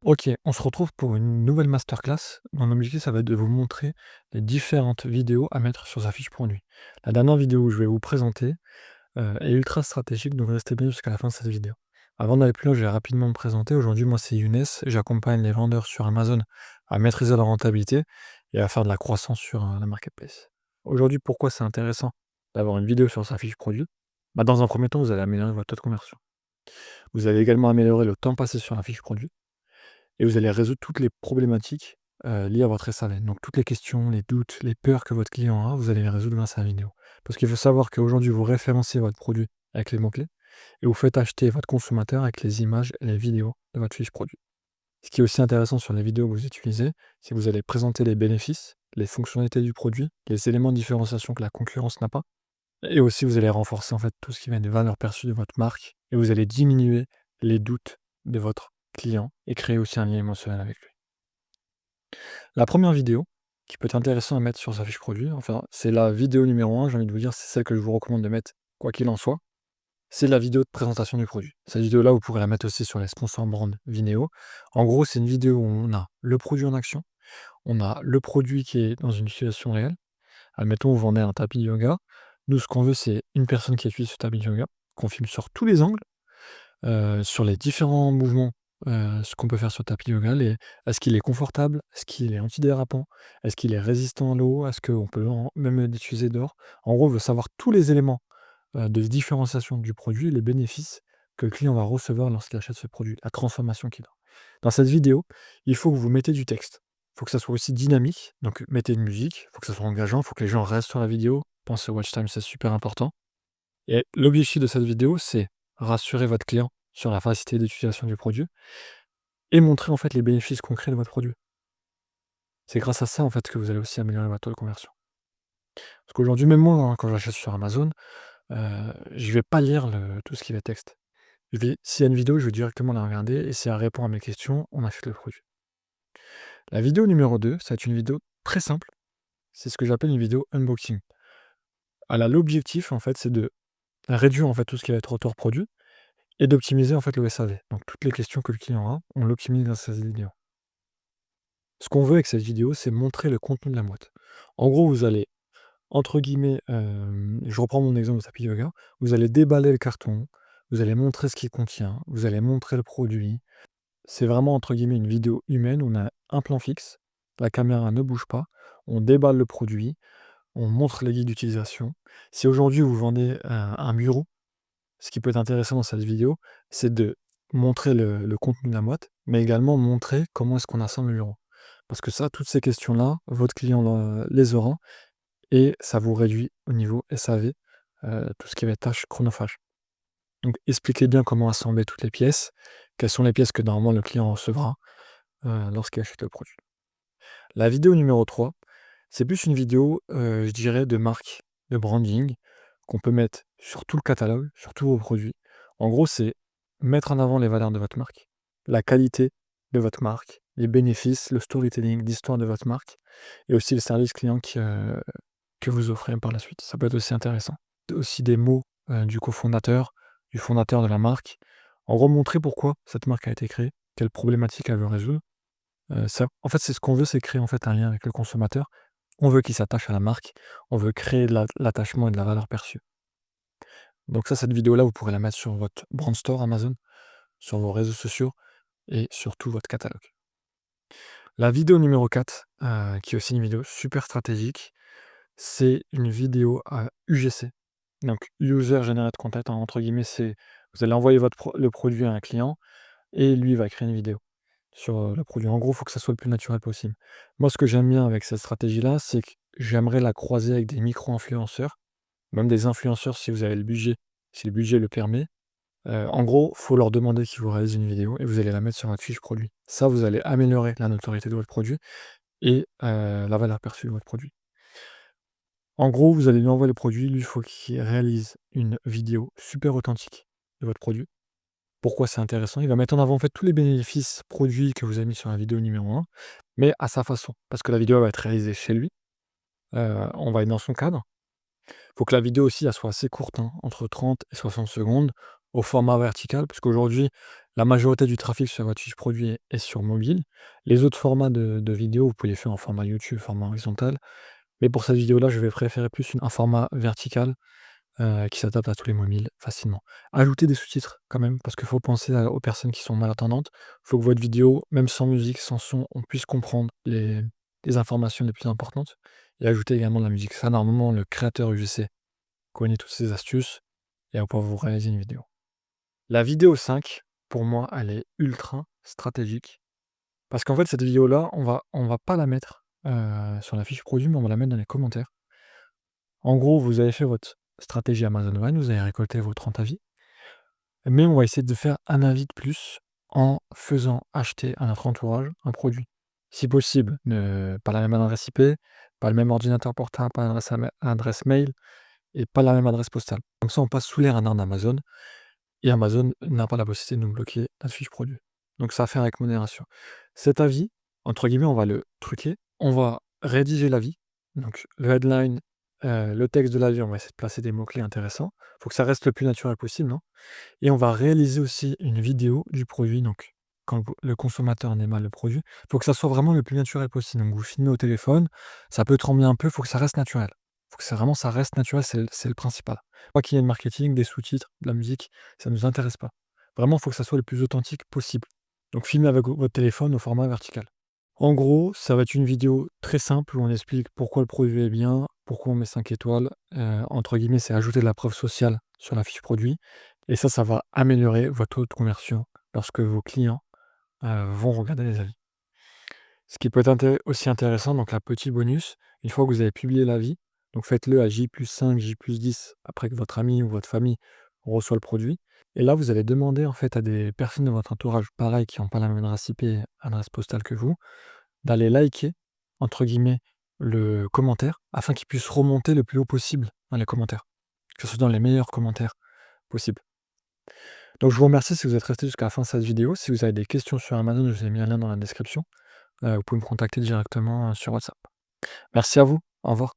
OK, on se retrouve pour une nouvelle masterclass. Mon objectif, ça va être de vous montrer les différentes vidéos à mettre sur sa fiche produit. La dernière vidéo que je vais vous présenter, est ultra stratégique, donc restez bien jusqu'à la fin de cette vidéo. Avant d'aller plus loin, je vais rapidement me présenter. Aujourd'hui, moi, c'est Younes. J'accompagne les vendeurs sur Amazon à maîtriser leur rentabilité et à faire de la croissance sur, la marketplace. Aujourd'hui, pourquoi c'est intéressant d'avoir une vidéo sur sa fiche produit? Bah, dans un premier temps, vous allez améliorer votre taux de conversion. Vous allez également améliorer le temps passé sur la fiche produit. Et vous allez résoudre toutes les problématiques, liées à votre SAV. Donc toutes les questions, les doutes, les peurs que votre client a, vous allez les résoudre grâce à la vidéo. Parce qu'il faut savoir qu'aujourd'hui, vous référencez votre produit avec les mots-clés et vous faites acheter votre consommateur avec les images et les vidéos de votre fiche produit. Ce qui est aussi intéressant sur les vidéos que vous utilisez, c'est que vous allez présenter les bénéfices, les fonctionnalités du produit, les éléments de différenciation que la concurrence n'a pas et aussi vous allez renforcer, en fait, tout ce qui va être valeur perçue de votre marque et vous allez diminuer les doutes de votre client et créer aussi un lien émotionnel avec lui. La première vidéo qui peut être intéressante à mettre sur sa fiche produit, enfin, c'est la vidéo numéro un. J'ai envie de vous dire, c'est celle que je vous recommande de mettre quoi qu'il en soit, c'est la vidéo de présentation du produit. Cette vidéo-là, vous pourrez la mettre aussi sur les sponsors brand Vimeo. En gros, c'est une vidéo où on a le produit en action, on a le produit qui est dans une situation réelle. Admettons, vous vendez un tapis de yoga. Nous, ce qu'on veut, c'est une personne qui utilise ce tapis de yoga, qu'on filme sur tous les angles. Sur les différents mouvements, ce qu'on peut faire sur le tapis yoga, les est-ce qu'il est confortable? Est-ce qu'il est antidérapant? Est-ce qu'il est résistant à l'eau? Est-ce qu'on peut en même l'utiliser dehors? En gros, on veut savoir tous les éléments, de différenciation du produit, les bénéfices que le client va recevoir lorsqu'il achète ce produit, la transformation qu'il a. Dans cette vidéo, il faut que vous mettez du texte. Il faut que ça soit aussi dynamique, donc mettez une musique, il faut que ça soit engageant, il faut que les gens restent sur la vidéo. Pensez au watch time, c'est super important. Et l'objectif de cette vidéo, c'est rassurer votre client sur la facilité d'utilisation du produit et montrer en fait les bénéfices concrets de votre produit. C'est grâce à ça en fait que vous allez aussi améliorer votre taux de conversion. Parce qu'aujourd'hui, même moi, hein, quand j'achète sur Amazon, je vais pas lire tout ce qui va être texte. S'il y a une vidéo, je vais directement la regarder et si elle répond à mes questions, on achète le produit. La vidéo numéro 2, ça va être une vidéo très simple. C'est ce que j'appelle une vidéo unboxing. Elle a l'objectif en fait, c'est de réduire en fait tout ce qui va être retour produit et d'optimiser en fait le SAV. Donc toutes les questions que le client a, on l'optimise grâce à cette vidéo. Ce qu'on veut avec cette vidéo, c'est montrer le contenu de la boîte. En gros, vous allez, entre guillemets, je reprends mon exemple de tapis yoga, vous allez déballer le carton, vous allez montrer ce qu'il contient, vous allez montrer le produit. C'est vraiment, entre guillemets, une vidéo humaine. On a un plan fixe, la caméra ne bouge pas, on déballe le produit, on montre les guides d'utilisation. Si aujourd'hui vous vendez un bureau, ce qui peut être intéressant dans cette vidéo, c'est de montrer le contenu de la boîte, mais également montrer comment est-ce qu'on assemble le bureau. Parce que ça, toutes ces questions-là, votre client les aura et ça vous réduit au niveau SAV, tout ce qui va être tâches chronophages. Donc expliquez bien comment assembler toutes les pièces, quelles sont les pièces que normalement le client recevra, lorsqu'il achète le produit. La vidéo numéro 3, c'est plus une vidéo, je dirais de marque, de branding, qu'on peut mettre sur tout le catalogue, sur tous vos produits. En gros, c'est mettre en avant les valeurs de votre marque, la qualité de votre marque, les bénéfices, le storytelling, l'histoire de votre marque et aussi le service client que vous offrez par la suite. Ça peut être aussi intéressant. Aussi des mots, du cofondateur, du fondateur de la marque. En gros, montrer pourquoi cette marque a été créée, quelle problématique elle veut résoudre. Ça en fait, c'est ce qu'on veut, c'est créer, en fait, un lien avec le consommateur. On veut qu'il s'attache à la marque, on veut créer de l'attachement et de la valeur perçue. Donc ça, cette vidéo-là, vous pourrez la mettre sur votre brand store Amazon, sur vos réseaux sociaux et sur tout votre catalogue. La vidéo numéro 4, qui est aussi une vidéo super stratégique, c'est une vidéo à UGC. Donc User Generated Content, entre guillemets, c'est vous allez envoyer le produit à un client et lui, il va créer une vidéo sur, le produit. En gros, il faut que ça soit le plus naturel possible. Moi, ce que j'aime bien avec cette stratégie-là, c'est que j'aimerais la croiser avec des micro-influenceurs, même des influenceurs si vous avez le budget, si le budget le permet. En gros, faut leur demander qu'ils vous réalisent une vidéo et vous allez la mettre sur votre fiche produit. Ça, vous allez améliorer la notoriété de votre produit et la valeur perçue de votre produit. En gros, vous allez lui envoyer le produit, lui, il faut qu'il réalise une vidéo super authentique de votre produit. Pourquoi c'est intéressant? Il va mettre en avant, en fait, tous les bénéfices produits que vous avez mis sur la vidéo numéro un, mais à sa façon. Parce que la vidéo elle va être réalisée chez lui, on va être dans son cadre. Il faut que la vidéo aussi, elle soit assez courte, hein, entre 30 et 60 secondes. au format vertical, parce qu'aujourd'hui, la majorité du trafic sur votre fiche produit est sur mobile. Les autres formats de vidéos, vous pouvez les faire en format YouTube, format horizontal. Mais pour cette vidéo-là, je vais préférer plus un format vertical, qui s'adapte à tous les mobiles facilement. Ajoutez des sous-titres quand même, parce qu'il faut penser aux personnes qui sont malentendante. Il faut que votre vidéo, même sans musique, sans son, on puisse comprendre les informations les plus importantes et ajouter également de la musique. Ça, normalement, le créateur UGC connaît toutes ces astuces et va pouvoir vous réaliser une vidéo. La vidéo 5, pour moi, elle est ultra stratégique parce qu'en fait, cette vidéo-là, on va pas la mettre, sur la fiche produit, mais on va la mettre dans les commentaires. En gros, vous avez fait votre stratégie Amazon Vine, vous avez récolté vos 30 avis, mais on va essayer de faire un avis de plus en faisant acheter à notre entourage un produit. Si possible, pas la même adresse IP, pas le même ordinateur portable, pas l'adresse mail et pas la même adresse postale. Comme ça, on passe sous les radars d'Amazon et Amazon n'a pas la possibilité de nous bloquer notre fiche produit. Donc ça à faire avec modération. Cet avis, entre guillemets, on va le truquer, on va rédiger l'avis, donc le headline, le texte de l'avis, on va essayer de placer des mots-clés intéressants. Il faut que ça reste le plus naturel possible, hein, et on va réaliser aussi une vidéo du produit, donc quand le consommateur aime le produit, il faut que ça soit vraiment le plus naturel possible. Donc vous filmez au téléphone, ça peut trembler un peu, il faut que ça reste naturel. Il faut que ça reste naturel, c'est le principal. Pas qu'il y ait de marketing, des sous-titres, de la musique, ça ne nous intéresse pas. Vraiment, il faut que ça soit le plus authentique possible. Donc filmez avec votre téléphone au format vertical. En gros, ça va être une vidéo très simple où on explique pourquoi le produit est bien, pourquoi on met 5 étoiles. Entre guillemets, c'est ajouter de la preuve sociale sur la fiche produit. Et ça va améliorer votre taux de conversion lorsque vos clients vont regarder les avis. Ce qui peut être aussi intéressant, donc la petit bonus, une fois que vous avez publié l'avis, donc faites-le à J+5, J+10, après que votre ami ou votre famille reçoit le produit. Et là, vous allez demander en fait à des personnes de votre entourage, pareil, qui n'ont pas la même adresse IP, adresse postale que vous, d'aller liker, entre guillemets, le commentaire, afin qu'ils puissent remonter le plus haut possible dans les commentaires, que ce soit dans les meilleurs commentaires possibles. Donc je vous remercie si vous êtes resté jusqu'à la fin de cette vidéo. Si vous avez des questions sur Amazon, je vous ai mis un lien dans la description. Vous pouvez me contacter directement sur WhatsApp. Merci à vous. Au revoir.